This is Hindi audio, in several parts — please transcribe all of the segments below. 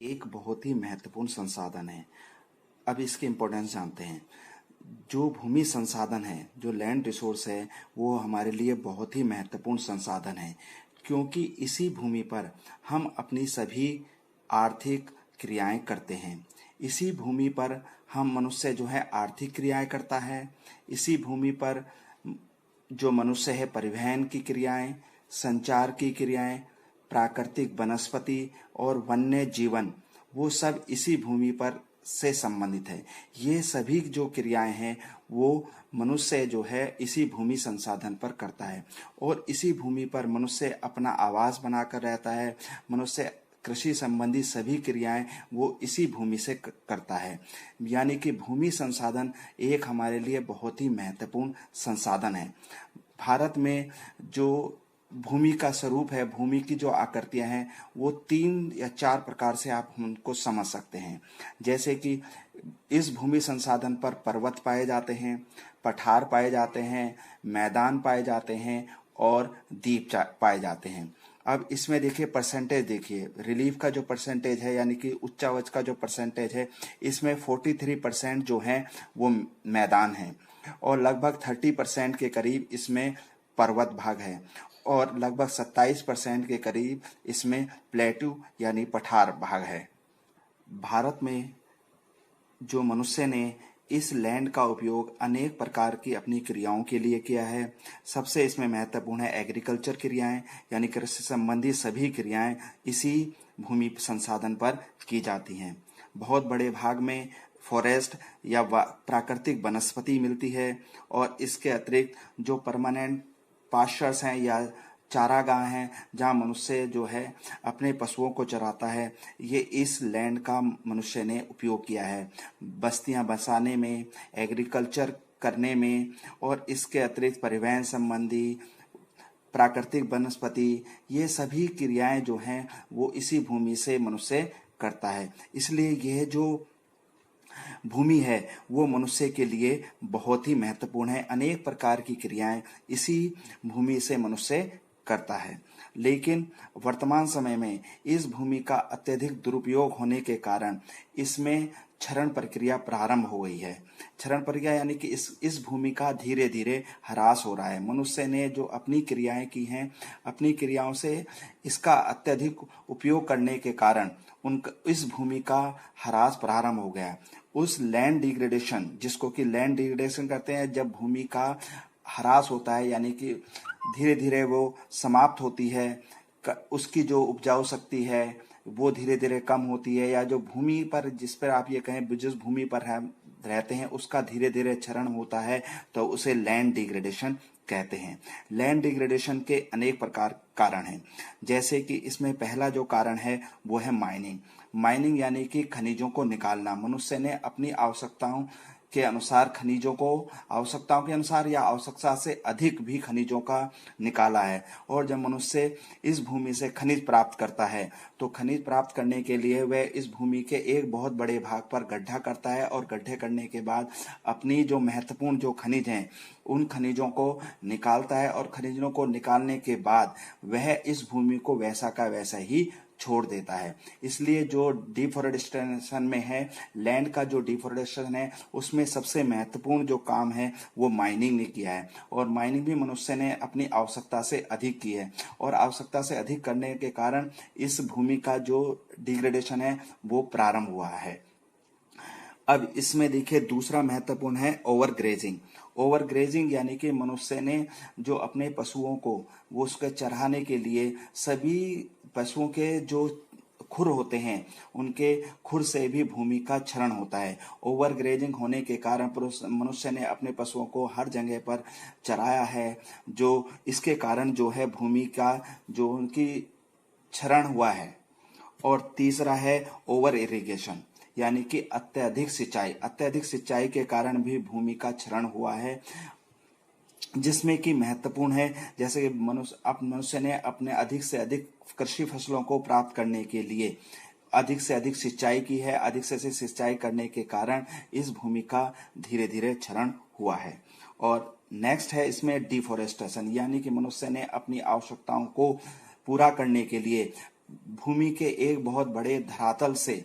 एक बहुत ही महत्वपूर्ण संसाधन है। अब इसकी इम्पोर्टेंस जानते हैं। जो भूमि संसाधन है, जो लैंड रिसोर्स है, वो हमारे लिए बहुत ही महत्वपूर्ण संसाधन है, क्योंकि इसी भूमि पर हम अपनी सभी आर्थिक क्रियाएं करते हैं। इसी भूमि पर हम मनुष्य जो है आर्थिक क्रियाएं करता है। इसी भूमि पर जो मनुष्य है परिवहन की क्रियाएं, संचार की क्रियाएं, प्राकृतिक वनस्पति और वन्य जीवन, वो सब इसी भूमि पर से संबंधित है। ये सभी जो क्रियाएं हैं वो मनुष्य जो है इसी भूमि संसाधन पर करता है और इसी भूमि पर मनुष्य अपना आवास बनाकर रहता है। मनुष्य कृषि संबंधी सभी क्रियाएं वो इसी भूमि से करता है। यानी कि भूमि संसाधन एक हमारे लिए बहुत ही महत्वपूर्ण संसाधन है। भारत में जो भूमि का स्वरूप है, भूमि की जो आकृतियां हैं, वो 3 या 4 प्रकार से आप उनको समझ सकते हैं। जैसे कि इस भूमि संसाधन पर पर्वत पाए जाते हैं, पठार पाए जाते हैं, मैदान पाए जाते हैं और द्वीप पाए जाते हैं। अब इसमें देखिए परसेंटेज, देखिए रिलीफ का जो परसेंटेज है यानी कि उच्चावच का जो परसेंटेज है, इसमें 43% जो है वो मैदान है और लगभग 30% के करीब इसमें पर्वत भाग है और लगभग 27% के करीब इसमें प्लेटू यानी पठार भाग है। भारत में जो मनुष्य ने इस लैंड का उपयोग अनेक प्रकार की अपनी क्रियाओं के लिए किया है। सबसे इसमें महत्वपूर्ण है एग्रीकल्चर क्रियाएं, यानी कृषि संबंधी सभी क्रियाएं इसी भूमि संसाधन पर की जाती हैं। बहुत बड़े भाग में फॉरेस्ट या प्राकृतिक वनस्पति मिलती है और इसके अतिरिक्त जो परमानेंट पास्चर्स हैं या चारागाह हैं जहाँ मनुष्य जो है अपने पशुओं को चराता है, ये इस लैंड का मनुष्य ने उपयोग किया है बस्तियां बसाने में, एग्रीकल्चर करने में और इसके अतिरिक्त परिवहन संबंधी प्राकृतिक वनस्पति, ये सभी क्रियाएं जो हैं वो इसी भूमि से मनुष्य करता है। इसलिए यह जो भूमि है वो मनुष्य के लिए बहुत ही महत्वपूर्ण है। अनेक प्रकार की क्रियाएं इसी भूमि से मनुष्य करता है। लेकिन वर्तमान समय में इस भूमि का अत्यधिक दुरुपयोग होने के कारण इसमें क्षरण प्रक्रिया प्रारंभ हो गई है। क्षरण प्रक्रिया यानी कि इस भूमि का धीरे धीरे ह्रास हो रहा है। मनुष्य ने जो अपनी क्रियाएं की हैं, अपनी क्रियाओं से इसका अत्यधिक उपयोग करने के कारण इस भूमि का ह्रास प्रारंभ हो गया। उस लैंड डिग्रेडेशन, जिसको कि लैंड डिग्रेडेशन कहते हैं, जब भूमि का ह्रास होता है यानी कि धीरे धीरे वो समाप्त होती है, उसकी जो उपजाऊ शक्ति है वो धीरे धीरे कम होती है, या जो भूमि पर जिस पर आप ये कहें जिस भूमि पर रहते हैं उसका धीरे धीरे क्षरण होता है, तो उसे लैंड डिग्रेडेशन कहते हैं। लैंड डिग्रेडेशन के अनेक प्रकार कारण हैं। जैसे कि इसमें पहला जो कारण है वो है माइनिंग। माइनिंग यानी कि खनिजों को निकालना। मनुष्य ने अपनी आवश्यकताओं के अनुसार खनिजों को, आवश्यकताओं के अनुसार या आवश्यकता से अधिक भी खनिजों का निकाला है। और जब मनुष्य इस भूमि से खनिज प्राप्त करता है तो खनिज प्राप्त करने के लिए वह इस भूमि के एक बहुत बड़े भाग पर गड्ढा करता है और गड्ढे करने के बाद अपनी जो महत्वपूर्ण जो खनिज हैं उन खनिजों को निकालता है और खनिजों को निकालने के बाद वह इस भूमि को वैसा का वैसा ही छोड़ देता है। इसलिए जो डिफोरेस्टेशन में है, लैंड का जो डिफोरेस्टेशन है, उसमें सबसे महत्वपूर्ण जो काम है वो माइनिंग ने किया है। और माइनिंग भी मनुष्य ने अपनी आवश्यकता से अधिक की है और आवश्यकता से अधिक करने के कारण इस भूमि का जो डिग्रेडेशन है वो प्रारंभ हुआ है। अब इसमें देखिए दूसरा महत्वपूर्ण है ओवरग्रेजिंग। ओवरग्रेजिंग यानी कि मनुष्य ने जो अपने पशुओं को वो उसके चराने के लिए सभी पशुओं के जो खुर होते हैं उनके खुर से भी भूमि का क्षरण होता है। ओवरग्रेजिंग होने के कारण मनुष्य ने अपने पशुओं को हर जगह पर चराया है, जो इसके कारण जो है भूमि का जो उनकी क्षरण हुआ है। और तीसरा है ओवर इरिगेशन यानी कि अत्यधिक सिंचाई। अत्यधिक सिंचाई के कारण भी भूमि का क्षरण हुआ है, जिसमें कि महत्वपूर्ण है जैसे कि मनुष्य ने अपने अधिक से अधिक कृषि फसलों को प्राप्त करने के लिए अधिक से अधिक सिंचाई की है। अधिक से अधिक सिंचाई करने के कारण इस भूमि का धीरे धीरे क्षरण हुआ है। और नेक्स्ट है इसमें डिफोरेस्टेशन यानी कि मनुष्य ने अपनी आवश्यकताओं को पूरा करने के लिए भूमि के एक बहुत बड़े धरातल से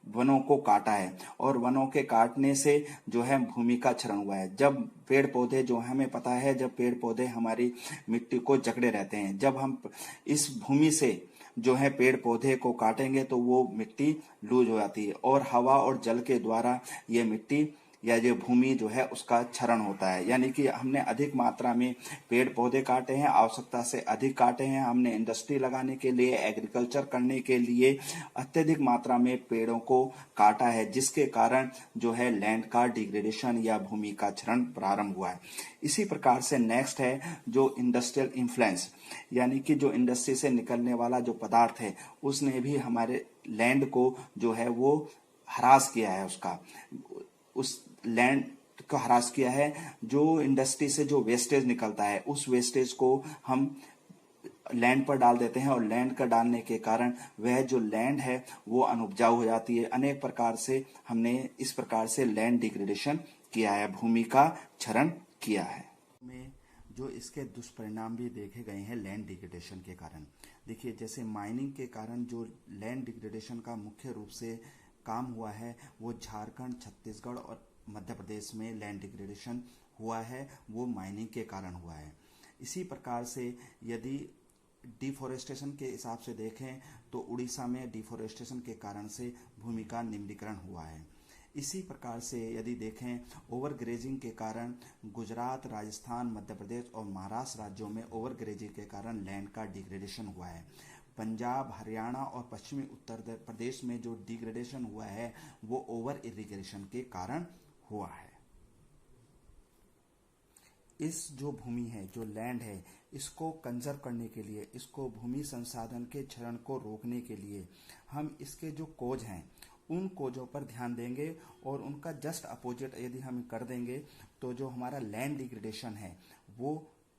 वनों को काटा है, और वनों के काटने से जो है भूमि का क्षरण हुआ है। जब पेड़ पौधे, जो हमें पता है, जब पेड़ पौधे हमारी मिट्टी को जकड़े रहते हैं, जब हम इस भूमि से जो है पेड़ पौधे को काटेंगे तो वो मिट्टी लूज हो जाती है, और हवा और जल के द्वारा ये मिट्टी या ये भूमि जो है उसका क्षरण होता है। यानी कि हमने अधिक मात्रा में पेड़ पौधे काटे हैं, आवश्यकता से अधिक काटे हैं, हमने इंडस्ट्री लगाने के लिए, एग्रीकल्चर करने के लिए अत्यधिक मात्रा में पेड़ों को काटा है, जिसके कारण जो है लैंड का डिग्रेडेशन या भूमि का क्षरण प्रारंभ हुआ है। इसी प्रकार से नेक्स्ट है जो इंडस्ट्रियल इन्फ्लुएंस, यानी कि जो इंडस्ट्री से निकलने वाला जो पदार्थ है उसने भी हमारे लैंड को जो है वो हरास किया है, उस लैंड का हरास किया है। जो इंडस्ट्री से जो वेस्टेज निकलता है उस वेस्टेज को हम लैंड पर डाल देते हैं, और लैंड का डालने के कारण वह जो लैंड है वो अनुपजाऊ हो जाती है। अनेक प्रकार से हमने इस प्रकार से लैंड डिग्रेडेशन किया है, भूमि का क्षरण किया है। में जो इसके दुष्परिणाम भी देखे गए हैं लैंड डिग्रेडेशन के कारण। देखिए, जैसे माइनिंग के कारण जो लैंड डिग्रेडेशन का मुख्य रूप से काम हुआ है वो झारखंड, छत्तीसगढ़ और मध्य प्रदेश में लैंड डिग्रेडेशन हुआ है, वो माइनिंग के कारण हुआ है। इसी प्रकार से यदि डिफोरेस्टेशन के हिसाब से देखें तो उड़ीसा में डिफोरेस्टेशन के कारण से भूमि का निम्नीकरण हुआ है। इसी प्रकार से यदि देखें ओवर ग्रेजिंग के कारण गुजरात, राजस्थान, मध्य प्रदेश और महाराष्ट्र राज्यों में ओवर ग्रेजिंग के कारण लैंड का डिग्रेडेशन हुआ है। पंजाब, हरियाणा और पश्चिमी उत्तर प्रदेश में जो डिग्रेडेशन हुआ है वो ओवर इरिगेशन के कारण हुआ है। इस जो भूमि है, जो लैंड है, इसको कंजर्व करने के लिए, इसको भूमि संसाधन के क्षरण को रोकने के लिए हम इसके जो कोज हैं उन कोजों पर ध्यान देंगे, और उनका जस्ट अपोजिट यदि हम कर देंगे तो जो हमारा लैंड डिग्रेडेशन है वो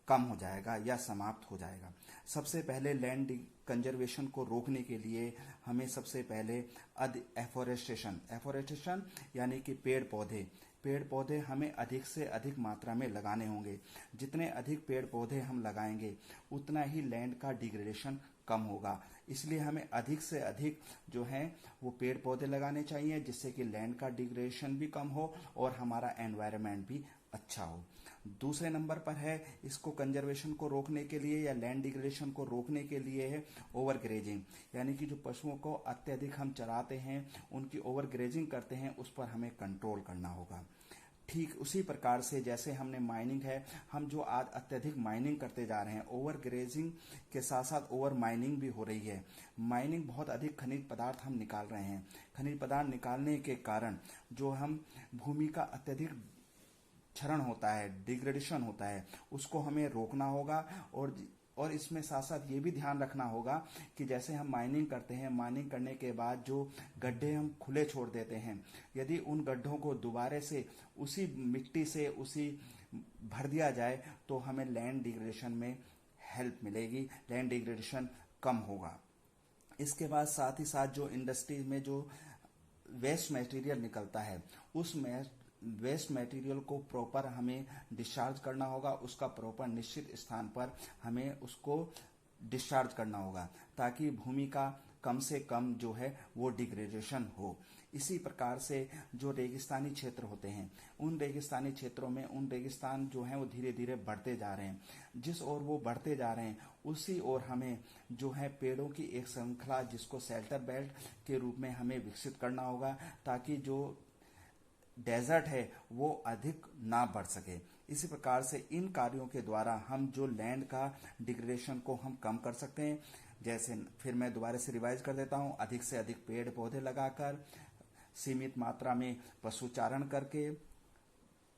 कम हो जाएगा या समाप्त हो जाएगा। सबसे पहले लैंड कंजर्वेशन को रोकने के लिए हमें सबसे पहले एफोरेस्टेशन यानी कि पेड़ पौधे हमें अधिक से अधिक मात्रा में लगाने होंगे। जितने अधिक पेड़ पौधे हम लगाएंगे उतना ही लैंड का डिग्रेडेशन कम होगा। इसलिए हमें अधिक से अधिक जो है वो पेड़ पौधे लगाने चाहिए, जिससे कि लैंड का डिग्रेडेशन भी कम हो और हमारा एनवायरनमेंट भी अच्छा हो। दूसरे नंबर पर है इसको कंजर्वेशन को रोकने के लिए या लैंड डिग्रेडेशन को रोकने के लिए है ओवर ग्रेजिंग, यानी कि जो पशुओं को अत्यधिक हम चराते हैं, उनकी ओवर ग्रेजिंग करते हैं, उस पर हमें कंट्रोल करना होगा। ठीक उसी प्रकार से जैसे हमने माइनिंग है, हम जो आज अत्यधिक माइनिंग करते जा रहे हैं, ओवर ग्रेजिंग के साथ साथ ओवर माइनिंग भी हो रही है। माइनिंग बहुत अधिक खनिज पदार्थ हम निकाल रहे हैं। खनिज पदार्थ निकालने के कारण जो हम भूमि का अत्यधिक क्षरण होता है, डिग्रेडेशन होता है, उसको हमें रोकना होगा। और इसमें साथ साथ ये भी ध्यान रखना होगा कि जैसे हम माइनिंग करते हैं, माइनिंग करने के बाद जो गड्ढे हम खुले छोड़ देते हैं, यदि उन गड्ढों को दोबारा से उसी मिट्टी से उसी भर दिया जाए तो हमें लैंड डिग्रेडेशन में हेल्प मिलेगी, लैंड डिग्रेडेशन कम होगा। इसके बाद साथ ही साथ जो इंडस्ट्री में जो वेस्ट मटेरियल निकलता है, उस वेस्ट मटेरियल को प्रॉपर हमें डिस्चार्ज करना होगा, उसका प्रॉपर निश्चित स्थान पर हमें उसको डिस्चार्ज करना होगा, ताकि भूमि का कम से कम जो है वो डिग्रेडेशन हो। इसी प्रकार से जो रेगिस्तानी क्षेत्र होते हैं, उन रेगिस्तानी क्षेत्रों में उन रेगिस्तान जो हैं वो धीरे धीरे बढ़ते जा रहे हैं। जिस ओर वो बढ़ते जा रहे हैं उसी ओर हमें जो है पेड़ों की एक श्रृंखला, जिसको शेल्टर बेल्ट के रूप में हमें विकसित करना होगा, ताकि जो डेजर्ट है वो अधिक ना बढ़ सके। इसी प्रकार से इन कार्यों के द्वारा हम जो लैंड का डिग्रेडेशन को हम कम कर सकते हैं। जैसे फिर मैं दोबारा से रिवाइज कर देता हूँ, अधिक से अधिक पेड़ पौधे लगाकर, सीमित मात्रा में पशुचारण करके,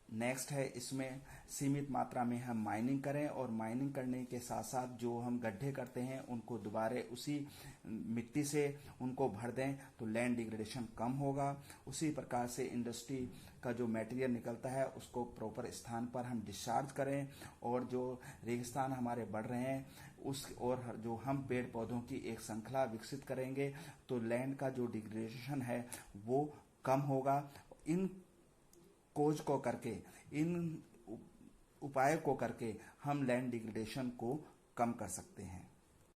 नेक्स्ट है इसमें सीमित मात्रा में हम माइनिंग करें, और माइनिंग करने के साथ साथ जो हम गड्ढे करते हैं उनको दोबारा उसी मिट्टी से उनको भर दें तो लैंड डिग्रेडेशन कम होगा। उसी प्रकार से इंडस्ट्री का जो मटेरियल निकलता है उसको प्रॉपर स्थान पर हम डिस्चार्ज करें, और जो रेगिस्तान हमारे बढ़ रहे हैं उस और जो हम पेड़ पौधों की एक श्रृंखला विकसित करेंगे तो लैंड का जो डिग्रेडेशन है वो कम होगा। इन खोज को करके, इन उपाय को करके हम लैंड डिग्रेडेशन को कम कर सकते हैं।